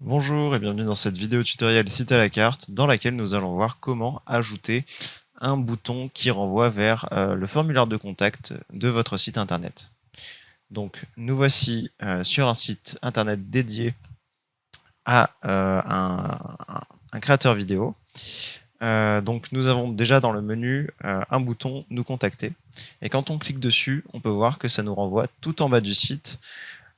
Bonjour et bienvenue dans cette vidéo tutoriel site à la carte dans laquelle nous allons voir comment ajouter un bouton qui renvoie vers le formulaire de contact de votre site internet. Donc nous voici sur un site internet dédié à un créateur vidéo. Donc nous avons déjà dans le menu un bouton nous contacter et quand on clique dessus on peut voir que ça nous renvoie tout en bas du site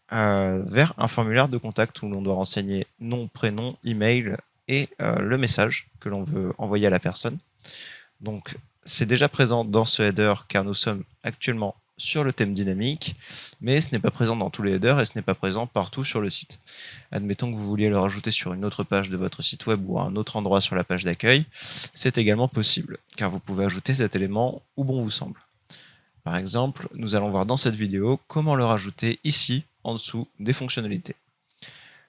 vers un formulaire de contact où l'on doit renseigner nom, prénom, email et le message que l'on veut envoyer à la personne. Donc c'est déjà présent dans ce header car nous sommes actuellement sur le thème dynamique, mais ce n'est pas présent dans tous les headers et ce n'est pas présent partout sur le site. Admettons que vous vouliez le rajouter sur une autre page de votre site web ou à un autre endroit sur la page d'accueil, c'est également possible, car vous pouvez ajouter cet élément où bon vous semble. Par exemple, nous allons voir dans cette vidéo comment le rajouter ici, en dessous des fonctionnalités.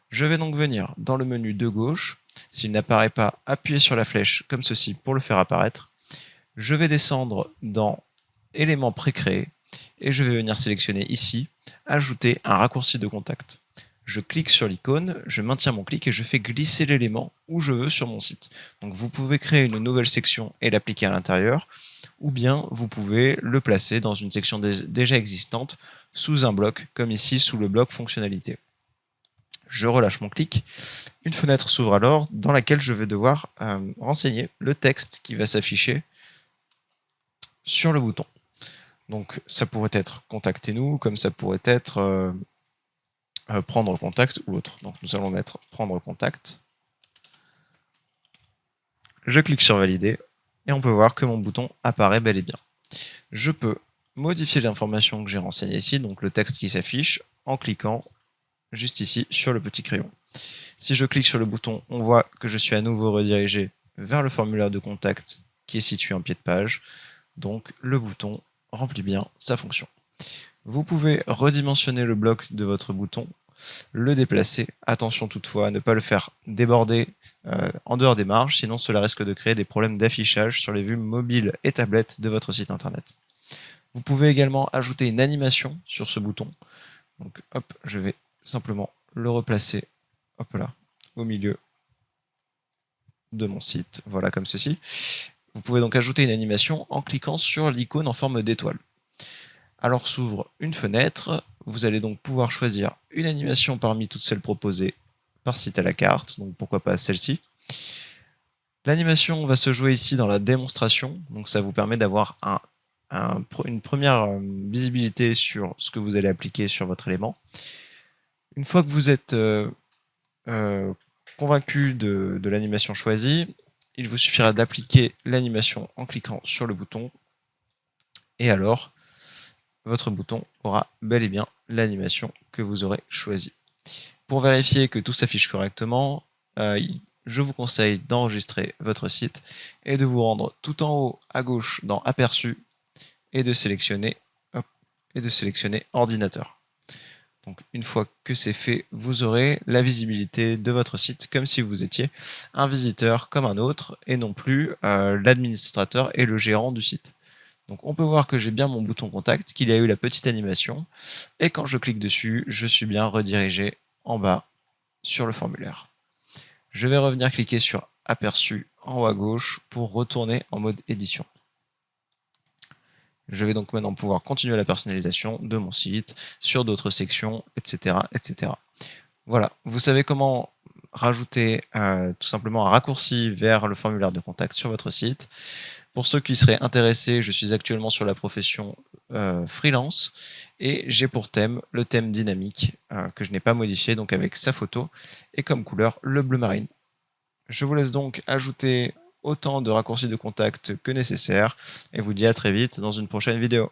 Je vais donc venir dans le menu de gauche, s'il n'apparaît pas, appuyer sur la flèche comme ceci pour le faire apparaître. Je vais descendre dans éléments précréés et je vais venir sélectionner ici, ajouter un raccourci de contact. Je clique sur l'icône, je maintiens mon clic et je fais glisser l'élément où je veux sur mon site. Donc vous pouvez créer une nouvelle section et l'appliquer à l'intérieur, ou bien vous pouvez le placer dans une section déjà existante sous un bloc, comme ici sous le bloc fonctionnalité. Je relâche mon clic, une fenêtre s'ouvre alors dans laquelle je vais devoir renseigner le texte qui va s'afficher sur le bouton. Donc ça pourrait être contactez-nous, comme ça pourrait être prendre contact ou autre. Donc nous allons mettre prendre contact. Je clique sur valider et on peut voir que mon bouton apparaît bel et bien. Je peux modifier l'information que j'ai renseignée ici, donc le texte qui s'affiche, en cliquant juste ici sur le petit crayon. Si je clique sur le bouton, on voit que je suis à nouveau redirigé vers le formulaire de contact qui est situé en pied de page. Donc le bouton remplit bien sa fonction. Vous pouvez redimensionner le bloc de votre bouton, le déplacer. Attention toutefois à ne pas le faire déborder en dehors des marges, sinon cela risque de créer des problèmes d'affichage sur les vues mobiles et tablettes de votre site internet. Vous pouvez également ajouter une animation sur ce bouton. Donc hop, je vais simplement le replacer hop là, au milieu de mon site, voilà comme ceci. Vous pouvez donc ajouter une animation en cliquant sur l'icône en forme d'étoile. Alors s'ouvre une fenêtre, vous allez donc pouvoir choisir une animation parmi toutes celles proposées par site à la carte, donc pourquoi pas celle-ci. L'animation va se jouer ici dans la démonstration, donc ça vous permet d'avoir une première visibilité sur ce que vous allez appliquer sur votre élément. Une fois que vous êtes convaincu de l'animation choisie, il vous suffira d'appliquer l'animation en cliquant sur le bouton et alors votre bouton aura bel et bien l'animation que vous aurez choisie. Pour vérifier que tout s'affiche correctement, je vous conseille d'enregistrer votre site et de vous rendre tout en haut à gauche dans Aperçu et de sélectionner Ordinateur. Donc une fois que c'est fait, vous aurez la visibilité de votre site comme si vous étiez un visiteur comme un autre et non plus l'administrateur et le gérant du site. Donc on peut voir que j'ai bien mon bouton contact, qu'il y a eu la petite animation et quand je clique dessus, je suis bien redirigé en bas sur le formulaire. Je vais revenir cliquer sur Aperçu en haut à gauche pour retourner en mode édition. Je vais donc maintenant pouvoir continuer la personnalisation de mon site sur d'autres sections, etc., etc. Voilà, vous savez comment rajouter tout simplement un raccourci vers le formulaire de contact sur votre site. Pour ceux qui seraient intéressés, je suis actuellement sur la profession freelance et j'ai pour thème le thème dynamique que je n'ai pas modifié, donc avec sa photo et comme couleur le bleu marine. Je vous laisse donc ajouter autant de raccourcis de contact que nécessaire et vous dis à très vite dans une prochaine vidéo.